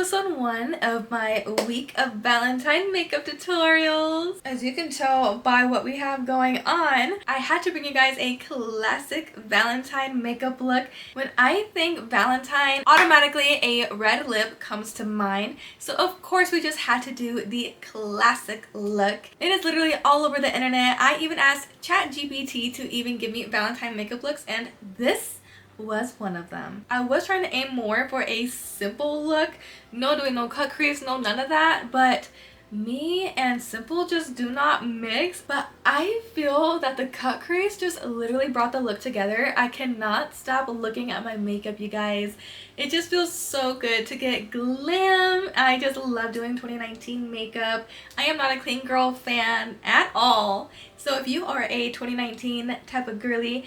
episode 1 of my week of Valentine makeup tutorials. As you can tell by what we have going on, I had to bring you guys a classic Valentine makeup look. When I think Valentine, automatically a red lip comes to mind. So of course we just had to do the classic look. It is literally all over the internet. I even asked ChatGPT to even give me Valentine makeup looks, and this was one of them. I was trying to aim more for a simple look, no doing no cut crease, no none of that, but me and simple just do not mix. But I feel that the cut crease just literally brought the look together. I cannot stop looking at my makeup, you guys. It just feels so good to get glam. I just love doing 2019 makeup. I am not a clean girl fan at all, so if you are a 2019 type of girly,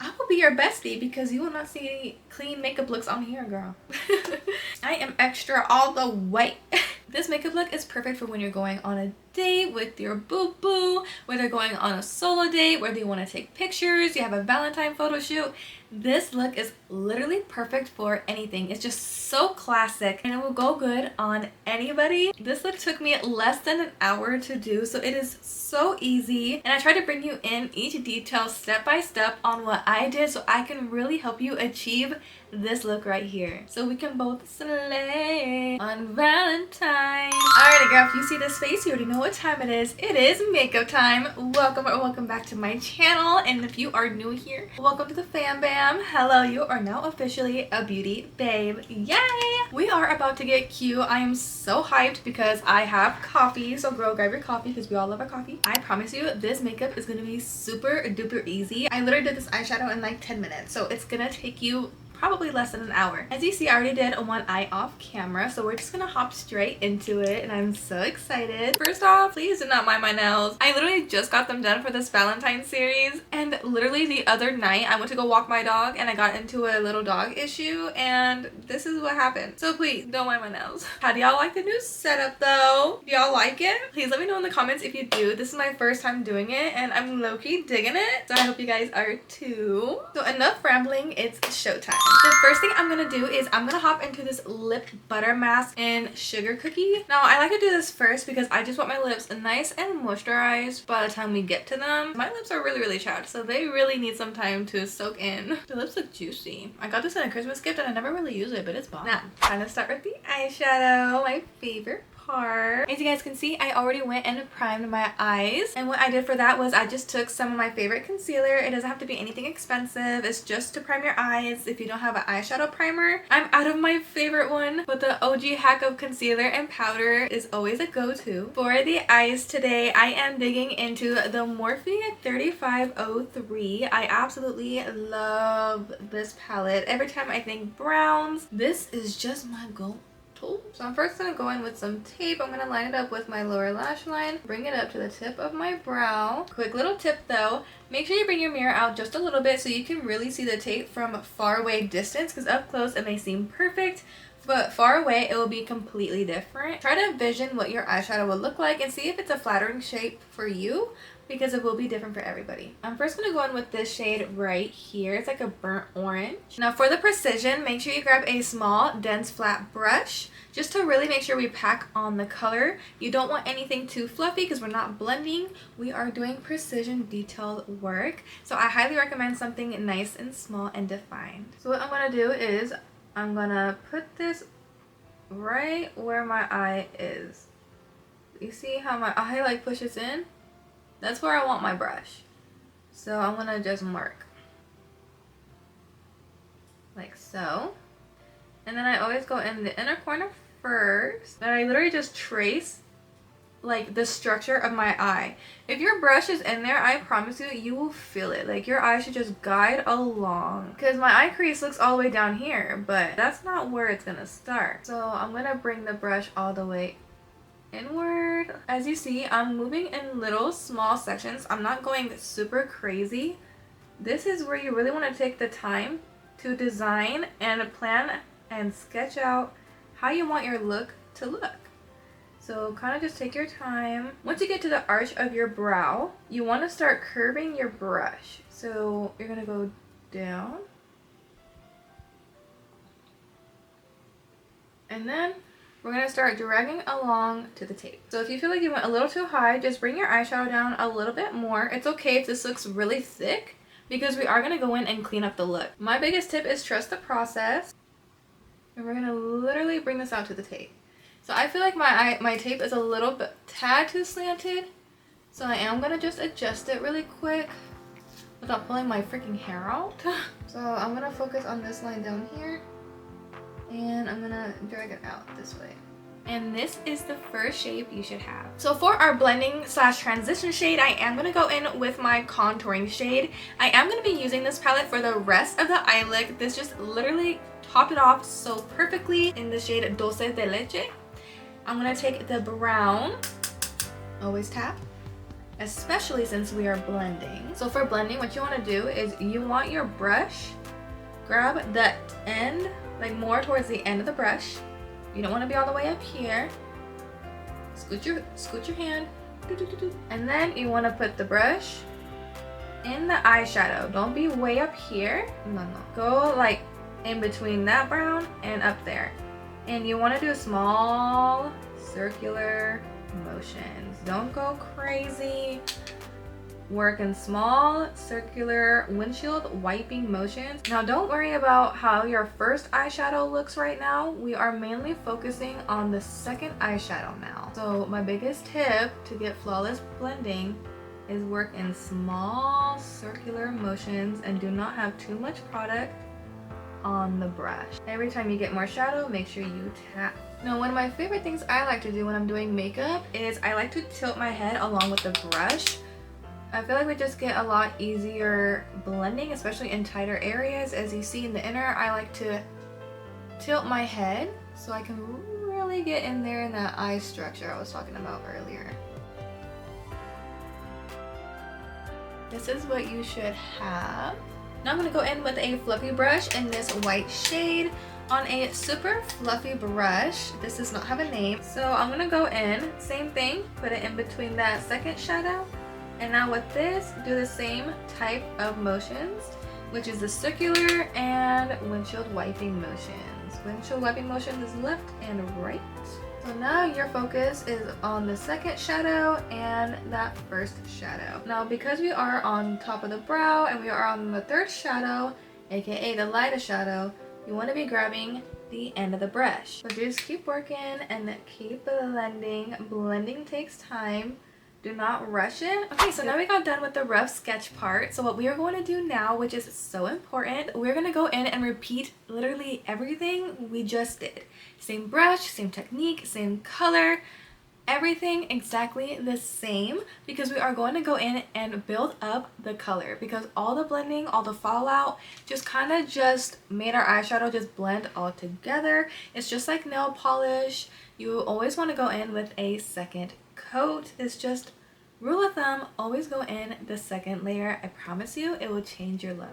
I will be your bestie because you will not see clean makeup looks on here, girl. I am extra all the way. This makeup look is perfect for when you're going on a date with your boo-boo, whether going on a solo date, whether you want to take pictures, you have a Valentine photo shoot. This look is literally perfect for anything. It's just so classic and it will go good on anybody. This look took me less than an hour to do, so it is so easy. And I try to bring you in each detail step by step on what I did so I can really help you achieve this look right here, so we can both slay on Valentine. Alrighty girl, if you see this face, you already know what time it is. It is makeup time. Welcome or welcome back to my channel, and if you are new here, welcome to the fam bam. Hello, you are now officially a beauty babe. Yay! We are about to get cute. I am so hyped because I have coffee, so girl, grab your coffee because we all love our coffee. I promise you this makeup is gonna be super duper easy. I literally did this eyeshadow in like 10 minutes, so it's gonna take you probably less than an hour. As you see, I already did one eye off camera, so we're just gonna hop straight into it, and I'm so excited. First off, please do not mind my nails. I literally just got them done for this Valentine series, and literally the other night I went to go walk my dog and I got into a little dog issue, and this is what happened. So please don't mind my nails. How do y'all like the new setup though? Do y'all like it? Please let me know in the comments if you do. This is my first time doing it and I'm low-key digging it, so I hope you guys are too. So enough rambling, it's showtime. The first thing I'm gonna do is I'm gonna hop into this lip butter mask in Sugar Cookie. Now I like to do this first because I just want my lips nice and moisturized by the time we get to them. My lips are really chapped, so they really need some time to soak in. The lips look juicy. I got this in a Christmas gift and I never really use it, but it's bomb. Now, time to start with the eyeshadow, my favorite part. As you guys can see, I already went and primed my eyes, and what I did for that was I just took some of my favorite concealer. It doesn't have to be anything expensive, it's just to prime your eyes. If you don't have an eyeshadow primer, I'm out of my favorite one, but the OG hack of concealer and powder is always a go-to. For the eyes today, I am digging into the Morphe 3503. I absolutely love this palette. Every time I think browns, this is just my go. So I'm first going to go in with some tape. I'm going to line it up with my lower lash line, bring it up to the tip of my brow. Quick little tip though, make sure you bring your mirror out just a little bit so you can really see the tape from far away distance, because up close it may seem perfect, but far away it will be completely different. Try to envision what your eyeshadow will look like and see if it's a flattering shape for you, because it will be different for everybody. I'm first going to go in with this shade right here. It's like a burnt orange. Now for the precision, make sure you grab a small, dense, flat brush just to really make sure we pack on the color. You don't want anything too fluffy because we're not blending. We are doing precision detailed work. So I highly recommend something nice and small and defined. So what I'm going to do is I'm going to put this right where my eye is. You see how my eye like pushes in? That's where I want my brush. So I'm gonna just mark like so. And then I always go in the inner corner first. And I literally just trace like the structure of my eye. If your brush is in there, I promise you, you will feel it. Like your eye should just guide along. Because my eye crease looks all the way down here, but that's not where it's gonna start. So I'm gonna bring the brush all the way inward. As you see, I'm moving in little small sections. I'm not going super crazy. This is where you really want to take the time to design and plan and sketch out how you want your look to look. So kind of just take your time. Once you get to the arch of your brow, you want to start curving your brush. So you're going to go down and then we're going to start dragging along to the tape. So if you feel like you went a little too high, just bring your eyeshadow down a little bit more. It's okay if this looks really thick because we are going to go in and clean up the look. My biggest tip is trust the process. And we're going to literally bring this out to the tape. So I feel like my tape is a little bit tad too slanted. So I am going to just adjust it really quick without pulling my freaking hair out. So I'm going to focus on this line down here. And I'm going to drag it out this way. And this is the first shape you should have. So for our blending slash transition shade, I am going to go in with my contouring shade. I am going to be using this palette for the rest of the eye look. This just literally topped it off so perfectly in the shade Dulce De Leche. I'm going to take the brown, always tap, especially since we are blending. So for blending, what you want to do is you want your brush, grab the end, like more towards the end of the brush. You don't want to be all the way up here. Scoot your hand, and then you want to put the brush in the eyeshadow. Don't be way up here. No. Go like in between that brown and up there. And you want to do a small circular motions. Don't go crazy. Work in small circular windshield wiping motions. Now don't worry about how your first eyeshadow looks right now. We are mainly focusing on the second eyeshadow now. So my biggest tip to get flawless blending is work in small circular motions and do not have too much product on the brush. Every time you get more shadow, make sure you tap. Now one of my favorite things I like to do when I'm doing makeup is I like to tilt my head along with the brush. I feel like we just get a lot easier blending, especially in tighter areas. As you see in the inner, I like to tilt my head so I can really get in there in that eye structure I was talking about earlier. This is what you should have. Now I'm going to go in with a fluffy brush in this white shade on a super fluffy brush. This does not have a name. So I'm going to go in, same thing, put it in between that second shadow. And now with this, do the same type of motions, which is the circular and windshield wiping motions. Windshield wiping motions is left and right. So now your focus is on the second shadow and that first shadow. Now because we are on top of the brow and we are on the third shadow, aka the lightest shadow, you want to be grabbing the end of the brush. So just keep working and keep blending. Blending takes time. Do not rush it. Okay, so now we got done with the rough sketch part. So what we are going to do now, which is so important, we're going to go in and repeat literally everything we just did. Same brush, same technique, same color, everything exactly the same, because we are going to go in and build up the color, because all the blending, all the fallout just kind of just made our eyeshadow just blend all together. It's just like nail polish. You always want to go in with a second coat. It's just rule of thumb, always go in the second layer. I promise you it will change your look.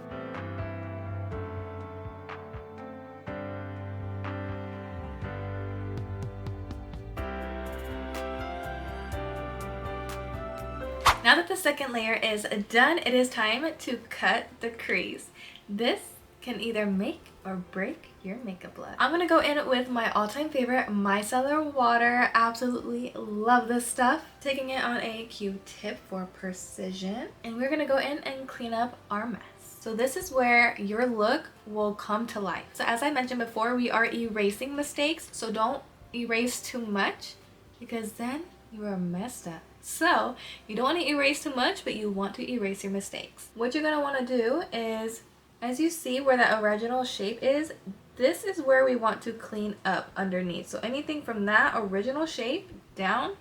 Now that the second layer is done, it is time to cut the crease. This can either make or break your makeup look. I'm gonna go in with my all-time favorite micellar water. Absolutely love this stuff. Taking it on a Q-tip for precision. And we're gonna go in and clean up our mess. So this is where your look will come to life. So as I mentioned before, we are erasing mistakes. So don't erase too much because then you are messed up. So you don't want to erase too much, but you want to erase your mistakes. What you're gonna want to do is, as you see where the original shape is, this is where we want to clean up underneath. So anything from that original shape down,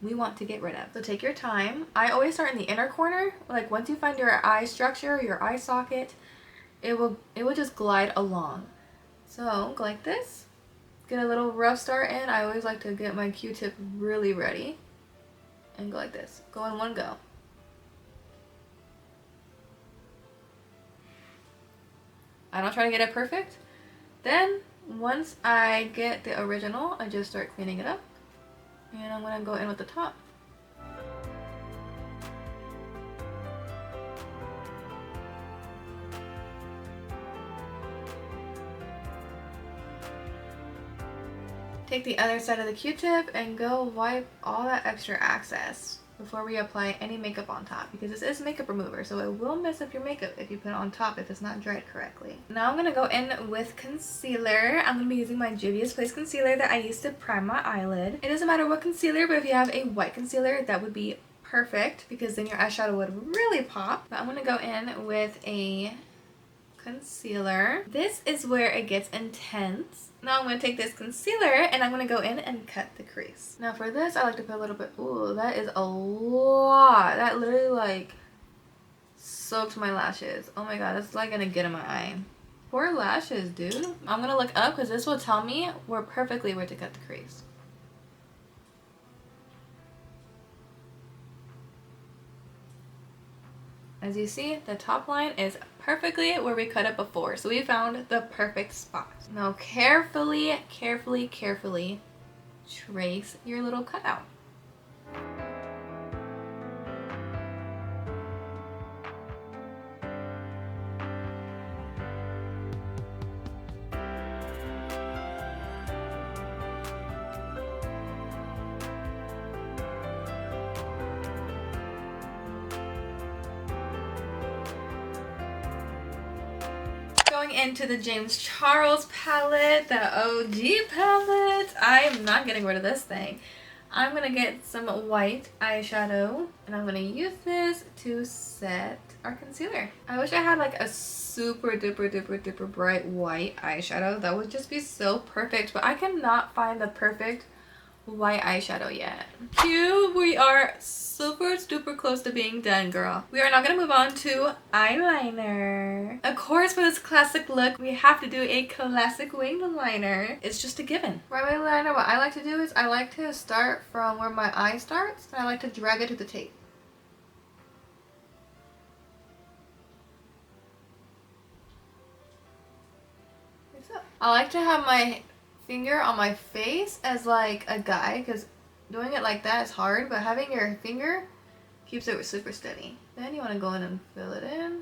we want to get rid of. So take your time. I always start in the inner corner. Like once you find your eye structure, your eye socket, it will just glide along. So go like this. Get a little rough start in. I always like to get my Q-tip really ready. And go like this. Go in one go. I don't try to get it perfect. Then once I get the original, I just start cleaning it up. And I'm gonna go in with the top. Take the other side of the Q-tip and go wipe all that extra excess before we apply any makeup on top, because this is makeup remover, so it will mess up your makeup if you put it on top if it's not dried correctly. Now I'm going to go in with concealer. I'm going to be using my Juvia's Place concealer that I used to prime my eyelid. It doesn't matter what concealer, but if you have a white concealer, that would be perfect because then your eyeshadow would really pop. But I'm going to go in with a concealer. This is where it gets intense. Now I'm going to take this concealer and I'm going to go in and cut the crease. Now for this, I like to put a little bit. Ooh, that is a lot. That literally like soaked my lashes. Oh my god, it's like going to get in my eye. Poor lashes, dude. I'm going to look up because this will tell me where to cut the crease. As you see, the top line is perfectly where we cut it before. So we found the perfect spot. Now carefully trace your little cutout. Going into the James Charles palette, the OG palette. I am not getting rid of this thing. I'm going to get some white eyeshadow and I'm going to use this to set our concealer. I wish I had like a super duper bright white eyeshadow. That would just be so perfect, but I cannot find the perfect white eyeshadow yet. Cute, we are super close to being done, girl. We are now gonna move on to eyeliner. Of course, for this classic look, we have to do a classic wing liner. It's just a given. For my eyeliner, what I like to do is I like to start from where my eye starts and I like to drag it to the tape. Like so. I like to have my finger on my face as like a guide because doing it like that is hard, but having your finger keeps it super steady. Then you want to go in and fill it in.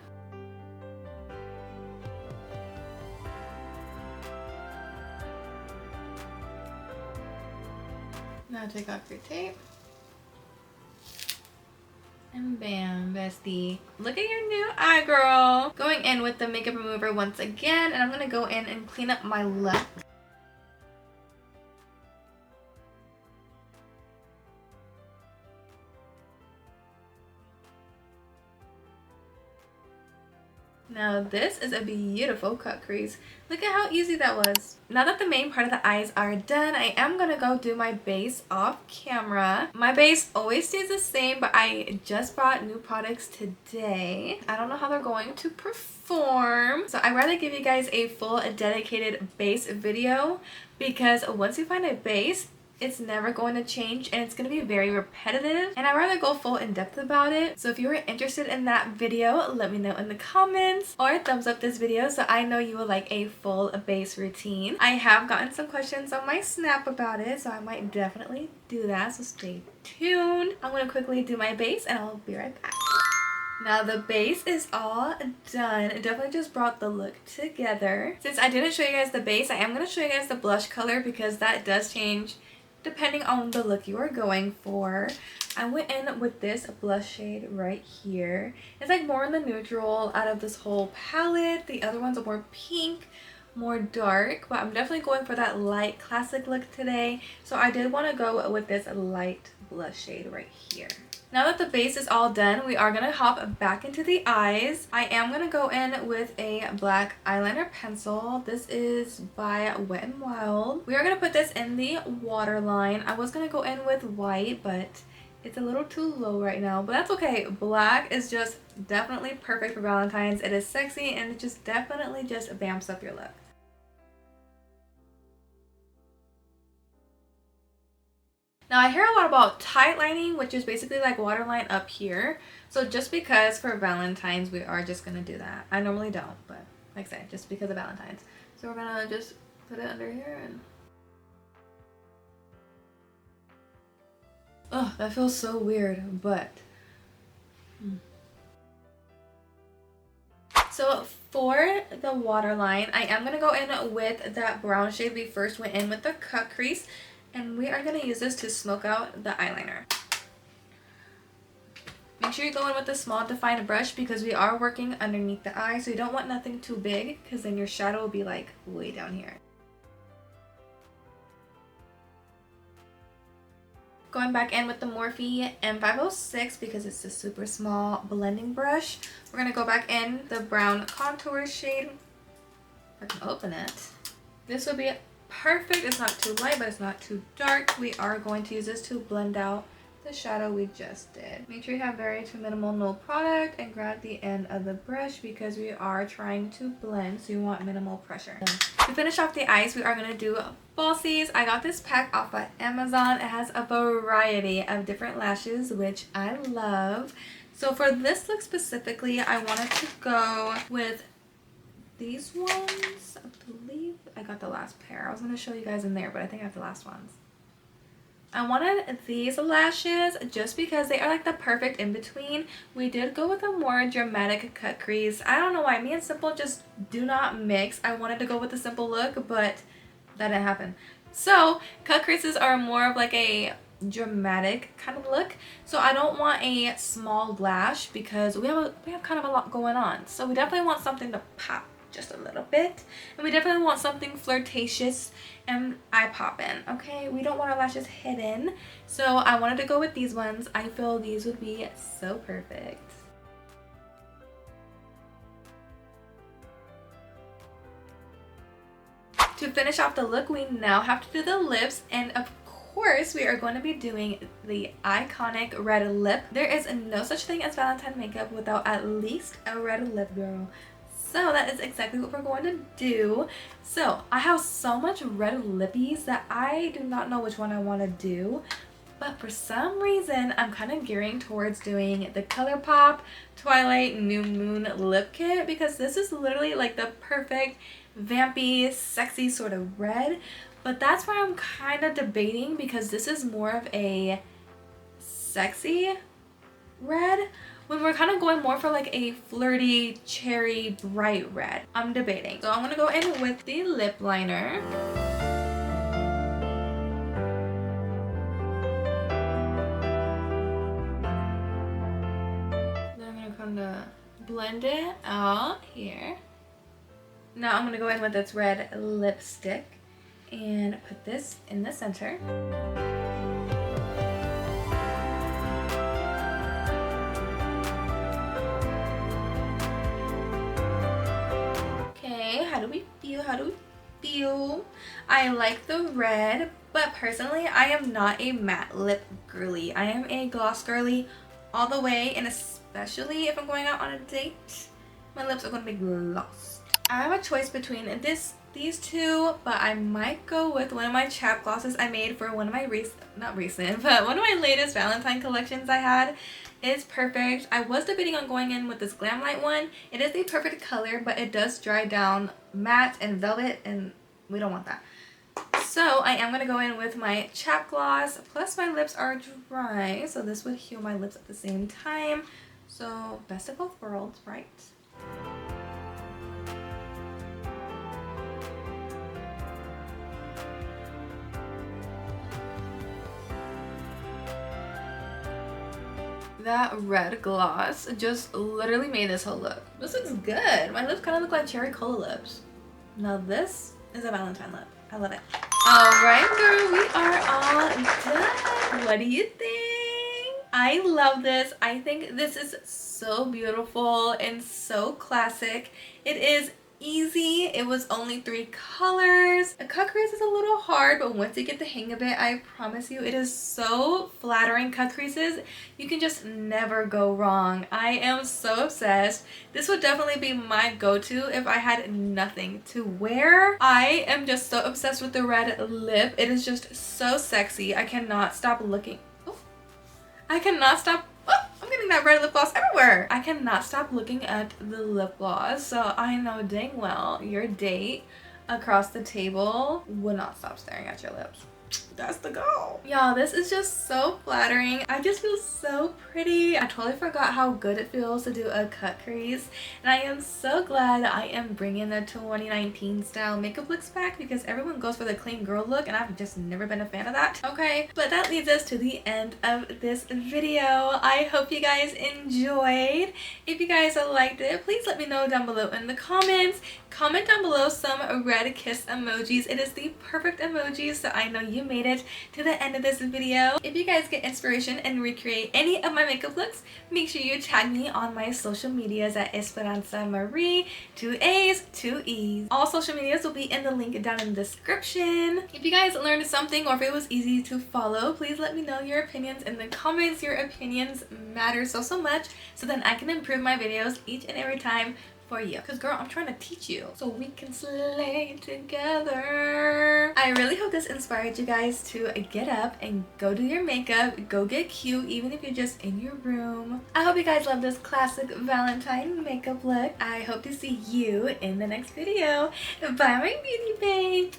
Now take off your tape. And bam, bestie. Look at your new eye, girl. Going in with the makeup remover once again, and I'm going to go in and clean up my look. Now this is a beautiful cut crease. Look at how easy that was. Now that the main part of the eyes are done, I am going to go do my base off camera. My base always stays the same, but I just bought new products today. I don't know how they're going to perform. So I'd rather give you guys a full dedicated base video because once you find a base, it's never going to change and it's going to be very repetitive, and I'd rather go full in depth about it. So if you were interested in that video, let me know in the comments or thumbs up this video so I know you will like a full base routine. I have gotten some questions on my Snap about it, so I might definitely do that, so stay tuned. I'm going to quickly do my base and I'll be right back. Now the base is all done. It definitely just brought the look together. Since I didn't show you guys the base, I am going to show you guys the blush color because that does change depending on the look you are going for. I went in with this blush shade right here. It's like more in the neutral out of this whole palette. The other ones are more pink, more dark, but I'm definitely going for that light classic look today. So I did want to go with this light blush shade right here. Now that the base is all done, we are going to hop back into the eyes. I am going to go in with a black eyeliner pencil. This is by Wet n Wild. We are going to put this in the waterline. I was going to go in with white, but it's a little too low right now, but that's okay. Black is just definitely perfect for Valentine's. It is sexy and it just definitely just vamps up your look. Now I hear a lot about tight lining, which is basically like waterline up here. So just because for Valentine's, we are just going to do that. I normally don't, but like I said, just because of Valentine's. So we're going to just put it under here and... Oh, that feels so weird, but... So for the waterline, I am going to go in with that brown shade we first went in with the cut crease. And we are going to use this to smoke out the eyeliner. Make sure you go in with a small defined brush because we are working underneath the eye. So you don't want nothing too big because then your shadow will be like way down here. Going back in with the Morphe M506 because it's a super small blending brush. We're going to go back in the brown contour shade. If I can open it. This will be perfect. It's not too light, but it's not too dark. We are going to use this to blend out the shadow we just did. Make sure you have very to minimal no product and grab the end of the brush because we are trying to blend, so you want minimal pressure. To finish off the eyes, we are going to do falsies. I got this pack off of Amazon. It has a variety of different lashes, which I love. So for this look specifically, I wanted to go with these ones. I believe I got the last pair. I was going to show you guys in there, but I think I have the last ones. I wanted these lashes just because they are like the perfect in-between. We did go with a more dramatic cut crease. I don't know why. Me and Simple just do not mix. I wanted to go with a simple look, but that didn't happen. So cut creases are more of like a dramatic kind of look. So I don't want a small lash because we have kind of a lot going on. So we definitely want something to pop just a little bit, and we definitely want something flirtatious and eye popping. Okay, we don't want our lashes hidden, so I wanted to go with these ones. I feel these would be so perfect. To finish off the look, we now have to do the lips, and of course we are going to be doing the iconic red lip. There is no such thing as Valentine makeup without at least a red lip, girl. So that is exactly what we're going to do. So I have so much red lippies that I do not know which one I want to do. But for some reason, I'm kind of gearing towards doing the Colourpop Twilight New Moon Lip Kit because this is literally like the perfect vampy, sexy sort of red. But that's where I'm kind of debating because this is more of a sexy red, when we're kind of going more for like a flirty, cherry, bright red. I'm debating. So I'm going to go in with the lip liner. Then I'm going to kind of blend it out here. Now I'm going to go in with this red lipstick and put this in the center. How do we feel? How do we feel? I like the red, but personally I am not a matte lip girly. I am a gloss girly all the way, and especially if I'm going out on a date, my lips are going to be glossed. I have a choice between these two, but I might go with one of my Chapglosses I made for one of my one of my latest Valentine collections I had. It's perfect. I was debating on going in with this Glam Light one. It is the perfect color, but it does dry down matte and velvet, and we don't want that. So I am going to go in with my Chapgloss, plus my lips are dry, so this would heal my lips at the same time. So best of both worlds, right? That red gloss just literally made this whole look. This looks good. My lips kind of look like cherry cola lips. Now this is a Valentine lip. I love it. Alright girl, we are all done. What do you think? I love this. I think this is so beautiful and so classic. It is easy. It was only 3 colors. A cut crease is a little hard, but once you get the hang of it, I promise you it is so flattering. Cut creases, you can just never go wrong. I am so obsessed. This would definitely be my go-to if I had nothing to wear. I am just so obsessed with the red lip. It is just so sexy. I cannot stop looking. Oh, I cannot stop. I'm getting that red lip gloss everywhere. I cannot stop looking at the lip gloss, so I know dang well your date across the table would not stop staring at your lips. That's the goal. Y'all, this is just so flattering. I just feel so pretty. I totally forgot how good it feels to do a cut crease. And I am so glad I am bringing the 2019 style makeup looks back because everyone goes for the clean girl look and I've just never been a fan of that. Okay, but that leads us to the end of this video. I hope you guys enjoyed. If you guys liked it, please let me know down below in the comments. Comment down below some red kiss emojis. It is the perfect emoji, so I know you made it to the end of this video. If you guys get inspiration and recreate any of my makeup looks, make sure you tag me on my social medias at EsperanzaMarie, 2 A's, 2 E's. All social medias will be in the link down in the description. If you guys learned something or if it was easy to follow, please let me know your opinions in the comments. Your opinions matter so much, so then I can improve my videos each and every time for you. Because girl, I'm trying to teach you so we can slay together. I really hope this inspired you guys to get up and go do your makeup, go get cute, even if you're just in your room. I hope you guys love this classic Valentine makeup look. I hope to see you in the next video. Bye my beauty babe.